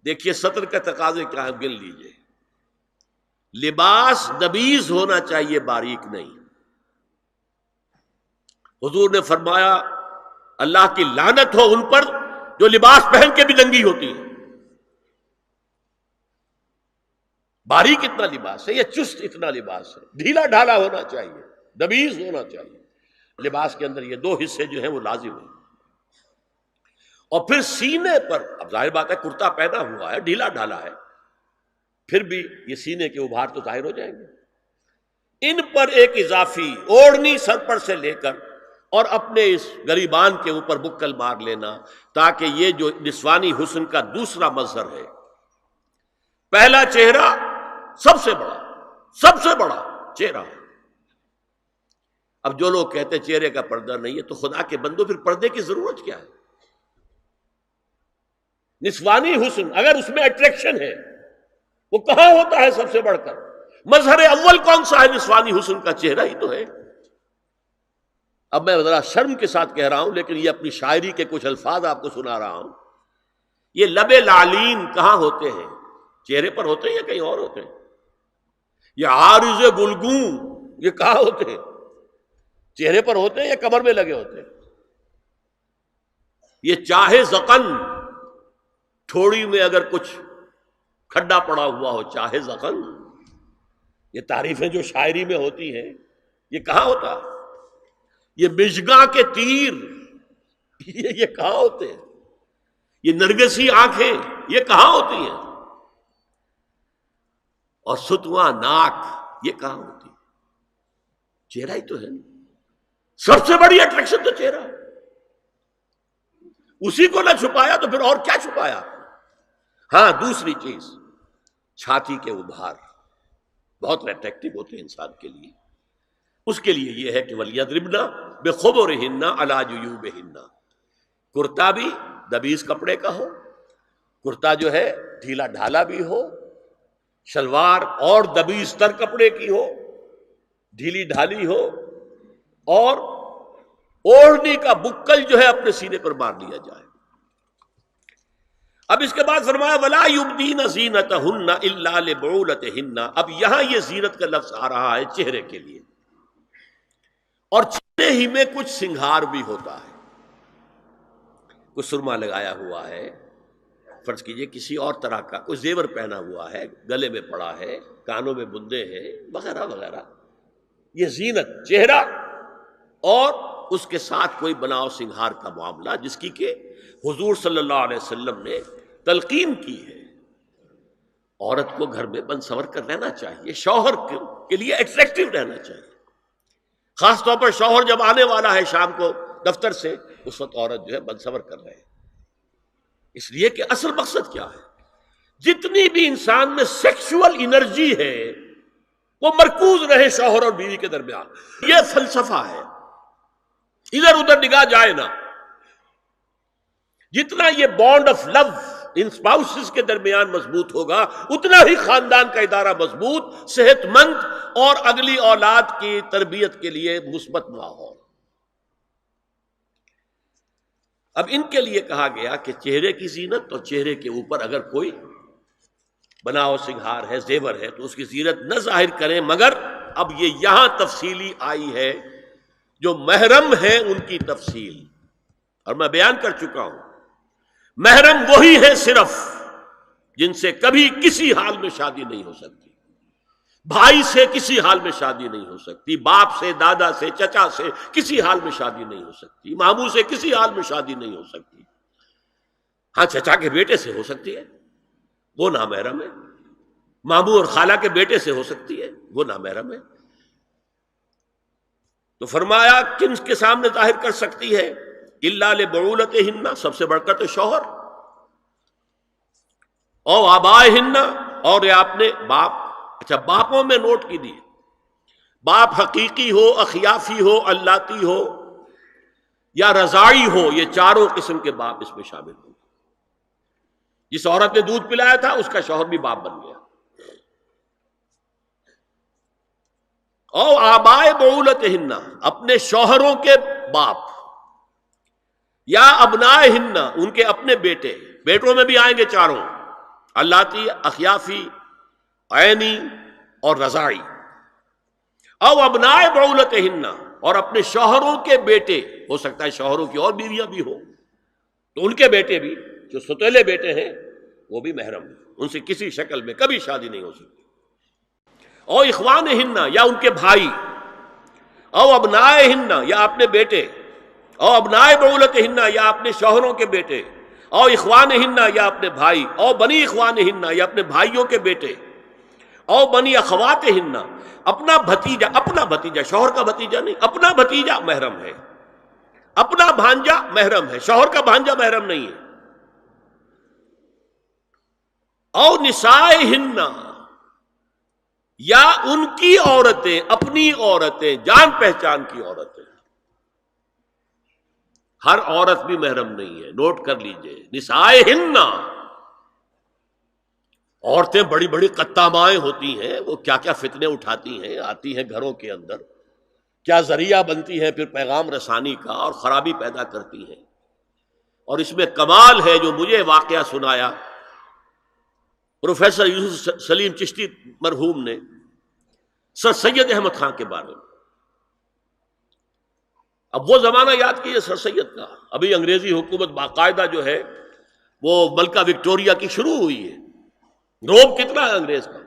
دیکھیے سطر کا تقاضے کیا ہے، گن لیجئے. لباس نبیذ ہونا چاہیے، باریک نہیں. حضور نے فرمایا اللہ کی لعنت ہو ان پر جو لباس پہن کے بھی ننگی ہوتی ہے. باریک اتنا لباس ہے یا چست اتنا لباس ہے؟ ڈھیلا ڈھالا ہونا چاہیے، نبیذ ہونا چاہیے. لباس کے اندر یہ دو حصے جو ہیں وہ لازم ہیں. اور پھر سینے پر، اب ظاہر بات ہے کرتا پہنا ہوا ہے، ڈھیلا ڈھالا ہے، پھر بھی یہ سینے کے ابھار تو ظاہر ہو جائیں گے. ان پر ایک اضافی اوڑھنی سر پر سے لے کر اور اپنے اس گریبان کے اوپر بکل مار لینا، تاکہ یہ جو نسوانی حسن کا دوسرا مظہر ہے، پہلا چہرہ سب سے بڑا چہرہ. اب جو لوگ کہتے ہیں چہرے کا پردہ نہیں ہے، تو خدا کے بندو پھر پردے کی ضرورت کیا ہے؟ نسوانی حسن اگر اس میں اٹریکشن ہے، وہ کہاں ہوتا ہے سب سے بڑھ کر؟ مظہر اول کون سا ہے نسوانی حسن کا؟ چہرہ ہی تو ہے. اب میں ذرا شرم کے ساتھ کہہ رہا ہوں، لیکن یہ اپنی شاعری کے کچھ الفاظ آپ کو سنا رہا ہوں. یہ لب لعلین کہاں ہوتے ہیں؟ چہرے پر ہوتے ہیں یا کہیں اور ہوتے ہیں؟ یہ عارض گلگوں یہ کہاں ہوتے ہیں؟ چہرے پر ہوتے ہیں یا کمر میں لگے ہوتے ہیں؟ یہ چاہے زقن، تھوڑی میں اگر کچھ کھڈا پڑا ہوا ہو، چاہے زقن. یہ تعریفیں جو شاعری میں ہوتی ہیں یہ کہاں ہوتا؟ یہ مژگاں کے تیر یہ کہاں ہوتے ہیں؟ یہ نرگسی آنکھیں یہ کہاں ہوتی ہیں؟ اور ستواں ناک یہ کہاں ہوتی ہے؟ چہرہ ہی تو ہے. سب سے بڑی اٹریکشن تو چہرہ ہے. اسی کو نہ چھپایا تو پھر اور کیا چھپایا؟ ہاں دوسری چیز، چھاتی کے ابھار بہت اٹریکٹیو ہوتے ہیں انسان کے لیے. اس کے لیے یہ ہے کہ وَلْيَضْرِبْنَ بِخُمُرِهِنَّ عَلَىٰ جُيُوبِهِنَّ. کرتا بھی نبیذ کپڑے کا ہو، کرتا جو ہے ڈھیلا ڈھالا بھی ہو، شلوار اور نبیذ تر کپڑے کی ہو، ڈھیلی ڈھالی ہو، اور اوڑھنی کا بکل جو ہے اپنے سینے پر مار لیا جائے. اب اس کے بعد فرمایا وَلَا يُبْدِينَ زِينَتَهُنَّ إِلَّا لِبُعُولَتِهِنَّ. اب یہاں یہ زینت کا لفظ آ رہا ہے چہرے کے لیے، اور چہرے ہی میں کچھ سنگھار بھی ہوتا ہے. کچھ سرما لگایا ہوا ہے، فرض کیجئے کسی اور طرح کا کوئی زیور پہنا ہوا ہے، گلے میں پڑا ہے، کانوں میں بندے ہیں وغیرہ وغیرہ. یہ زینت چہرہ اور اس کے ساتھ کوئی بناؤ سنگھار کا معاملہ، جس کی کہ حضور صلی اللہ علیہ وسلم نے تلقین کی ہے. عورت کو گھر میں بند سور کر رہنا چاہیے، شوہر کے لیے اٹریکٹیو رہنا چاہیے. خاص طور پر شوہر جب آنے والا ہے شام کو دفتر سے، اس وقت عورت جو ہے بند سور کر رہے ہیں. اس لیے کہ اصل مقصد کیا ہے؟ جتنی بھی انسان میں سیکشول انرجی ہے وہ مرکوز رہے شوہر اور بیوی کے درمیان. یہ فلسفہ ہے، ادھر ادھر نگاہ جائے نہ. جتنا یہ bond of love in spouses کے درمیان مضبوط ہوگا، اتنا ہی خاندان کا ادارہ مضبوط، صحت مند اور اگلی اولاد کی تربیت کے لیے مثبت ماحول. اب ان کے لیے کہا گیا کہ چہرے کی زینت، اور چہرے کے اوپر اگر کوئی بناؤ سنگھار ہے، زیور ہے، تو اس کی زینت نہ ظاہر کریں. مگر اب یہ یہاں تفصیلی آئی ہے، جو محرم ہیں ان کی تفصیل، اور میں بیان کر چکا ہوں. محرم وہی ہے صرف جن سے کبھی کسی حال میں شادی نہیں ہو سکتی. بھائی سے کسی حال میں شادی نہیں ہو سکتی، باپ سے، دادا سے، چچا سے کسی حال میں شادی نہیں ہو سکتی، ماموں سے کسی حال میں شادی نہیں ہو سکتی. ہاں چچا کے بیٹے سے ہو سکتی ہے، وہ نامحرم ہے. ماموں اور خالہ کے بیٹے سے ہو سکتی ہے، وہ نامحرم ہے. تو فرمایا کن کے سامنے ظاہر کر سکتی ہے؟ الا لبعولتہن، سب سے بڑھ کر تو شوہر، او آبائہن، اور یہ آپ نے باپ. اچھا باپوں میں نوٹ کی دی، باپ حقیقی ہو، اخیافی ہو، اللاتی ہو یا رضاعی ہو، یہ چاروں قسم کے باپ اس میں شامل ہوں. جس عورت نے دودھ پلایا تھا اس کا شوہر بھی باپ بن گیا. او آبائے بعولتہن، اپنے شوہروں کے باپ، یا ابنائہن، ان کے اپنے بیٹے، بیٹوں میں بھی آئیں گے چاروں، اللاتی اخیافی عینی اور رضاعی، او ابنائے بعولتہن، اور اپنے شوہروں کے بیٹے، ہو سکتا ہے شوہروں کی اور بیویاں بھی ہوں تو ان کے بیٹے بھی، جو ستیلے بیٹے ہیں وہ بھی محرم ہیں، ان سے کسی شکل میں کبھی شادی نہیں ہو سکتی۔ او اخوانہن، یا ان کے بھائی، او ابنائہن، یا اپنے بیٹے، او ابنائے بعولتہن، یا اپنے شوہروں کے بیٹے، او اخوانہن، یا اپنے بھائی، او بنی اخوانہن، یا اپنے بھائیوں کے بیٹے، او بنی اخواتہن، اپنا بھتیجا، شوہر کا بھتیجا نہیں، اپنا بھتیجا محرم ہے، اپنا بھانجا محرم ہے، شوہر کا بھانجا محرم نہیں ہے۔ او نسائہن، یا ان کی عورتیں، اپنی عورتیں، جان پہچان کی عورتیں، ہر عورت بھی محرم نہیں ہے، نوٹ کر لیجئے، نسائہن، عورتیں بڑی بڑی قطامائیں ہوتی ہیں، وہ کیا کیا فتنے اٹھاتی ہیں، آتی ہیں گھروں کے اندر، کیا ذریعہ بنتی ہیں پھر پیغام رسانی کا، اور خرابی پیدا کرتی ہیں۔ اور اس میں کمال ہے جو مجھے واقعہ سنایا پروفیسر یوسف سلیم چشتی مرحوم نے سر سید احمد خان کے بارے میں۔ اب وہ زمانہ یاد کیجیے سر سید کا، ابھی انگریزی حکومت باقاعدہ جو ہے وہ ملکہ وکٹوریہ کی شروع ہوئی ہے، روب کتنا ہے انگریز کا،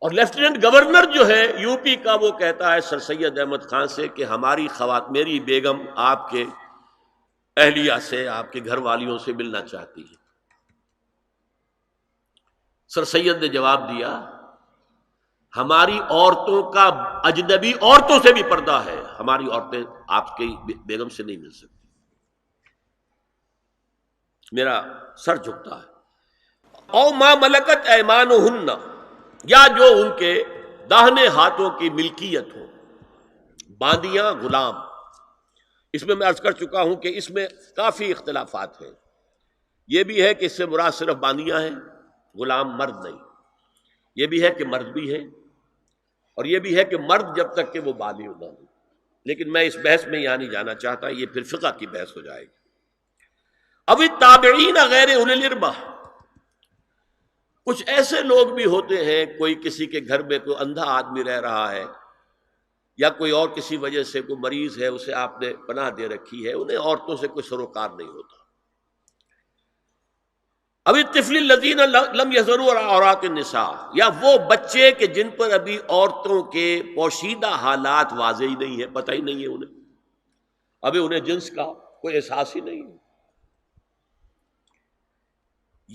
اور لیفٹیننٹ گورنر جو ہے یو پی کا وہ کہتا ہے سر سید احمد خان سے کہ ہماری میری بیگم آپ کے اہلیہ سے، آپ کے گھر والیوں سے ملنا چاہتی ہے۔ سر سید نے جواب دیا ہماری عورتوں کا اجنبی عورتوں سے بھی پردہ ہے، ہماری عورتیں آپ کی بیگم سے نہیں مل سکتی۔ میرا سر جھکتا ہے۔ او ما ملکت ایمانہن، یا جو ان کے داہنے ہاتھوں کی ملکیت ہو، باندیاں، غلام۔ اس میں عرض کر چکا ہوں کہ اس میں کافی اختلافات ہیں، یہ بھی ہے کہ اس سے مراد صرف باندیاں ہیں، غلام مرد نہیں، یہ بھی ہے کہ مرد بھی ہے، اور یہ بھی ہے کہ مرد جب تک کہ وہ بالغ نہ ہو، لیکن میں اس بحث میں یہاں نہیں جانا چاہتا، یہ پھر فقہ کی بحث ہو جائے گی۔ اب التابعین غیر اولی الاربہ، کچھ ایسے لوگ بھی ہوتے ہیں، کوئی کسی کے گھر میں کوئی اندھا آدمی رہ رہا ہے، یا کوئی اور کسی وجہ سے کوئی مریض ہے، اسے آپ نے پناہ دے رکھی ہے، انہیں عورتوں سے کوئی سروکار نہیں ہوتا۔ اب الطفل الذین لم یظہروا علی عورات النساء، یا وہ بچے کہ جن پر ابھی عورتوں کے پوشیدہ حالات واضح ہی نہیں ہے، پتہ ہی نہیں ہے انہیں، ابھی انہیں جنس کا کوئی احساس ہی نہیں ہے۔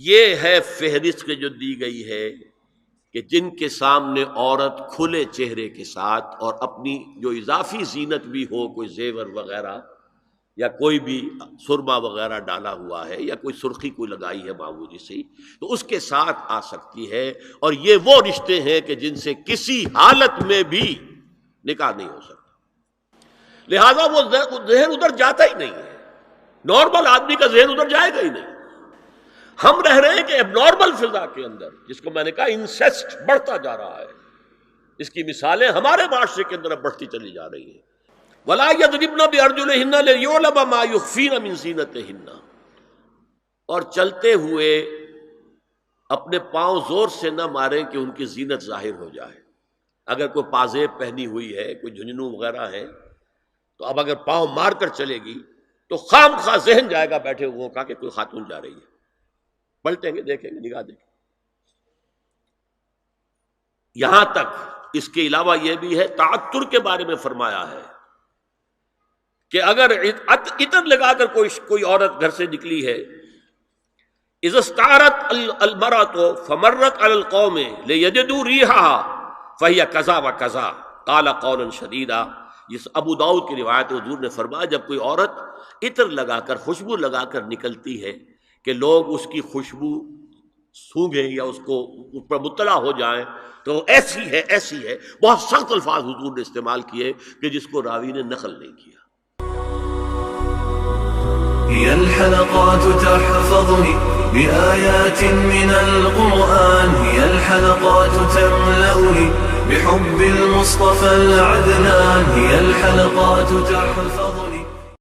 یہ ہے فہرست جو دی گئی ہے کہ جن کے سامنے عورت کھلے چہرے کے ساتھ اور اپنی جو اضافی زینت بھی ہو، کوئی زیور وغیرہ یا کوئی بھی سرما وغیرہ ڈالا ہوا ہے، یا کوئی سرخی کوئی لگائی ہے معمولی سی، تو اس کے ساتھ آ سکتی ہے، اور یہ وہ رشتے ہیں کہ جن سے کسی حالت میں بھی نکاح نہیں ہو سکتا، لہذا وہ ذہن ادھر جاتا ہی نہیں ہے، نارمل آدمی کا ذہن ادھر جائے گا ہی نہیں۔ ہم رہ رہے ہیں کہ اب نارمل فضا کے اندر، جس کو میں نے کہا انسیسٹ بڑھتا جا رہا ہے، اس کی مثالیں ہمارے معاشرے کے اندر اب بڑھتی چلی جا رہی ہیں۔ وَلَا يَضْرِبْنَ بِأَرْجُلِهِنَّ لِيُعْلَمَ مَا يُخْفِينَ مِنْ زِينَتِهِنَّ، اور چلتے ہوئے اپنے پاؤں زور سے نہ ماریں کہ ان کی زینت ظاہر ہو جائے۔ اگر کوئی پازیب پہنی ہوئی ہے، کوئی جھنجھنوں وغیرہ ہے، تو اب اگر پاؤں مار کر چلے گی تو خام خواہ ذہن جائے گا بیٹھے ہوئوں کا کہ کوئی خاتون جا رہی ہے، پلٹیں گے، دیکھیں گے، نگاہ دیں گے۔ یہاں تک اس کے علاوہ یہ بھی ہے، تعطر کے بارے میں فرمایا ہے کہ اگر عطر لگا کر کوئی عورت گھر سے نکلی ہے، اذا استعارت المرأة فمرت على القوم ليجدوا ريحها فهي كذا وكذا قال قولا شديدا۔ یہ ابو داؤد کی روایت ہے، حضور نے فرمایا جب کوئی عورت عطر لگا کر، خوشبو لگا کر نکلتی ہے کہ لوگ اس کی خوشبو سونگیں یا اس پر مطلع ہو جائیں تو ایسی ہے، ایسی ہے، بہت سخت الفاظ حضور نے استعمال کیے کہ جس کو راوی نے نقل نہیں کیا۔ هي الحلقات تحفظني بآيات من القرآن، هي الحلقات تملأني بحب المصطفى العدنان، هي الحلقات تحفظني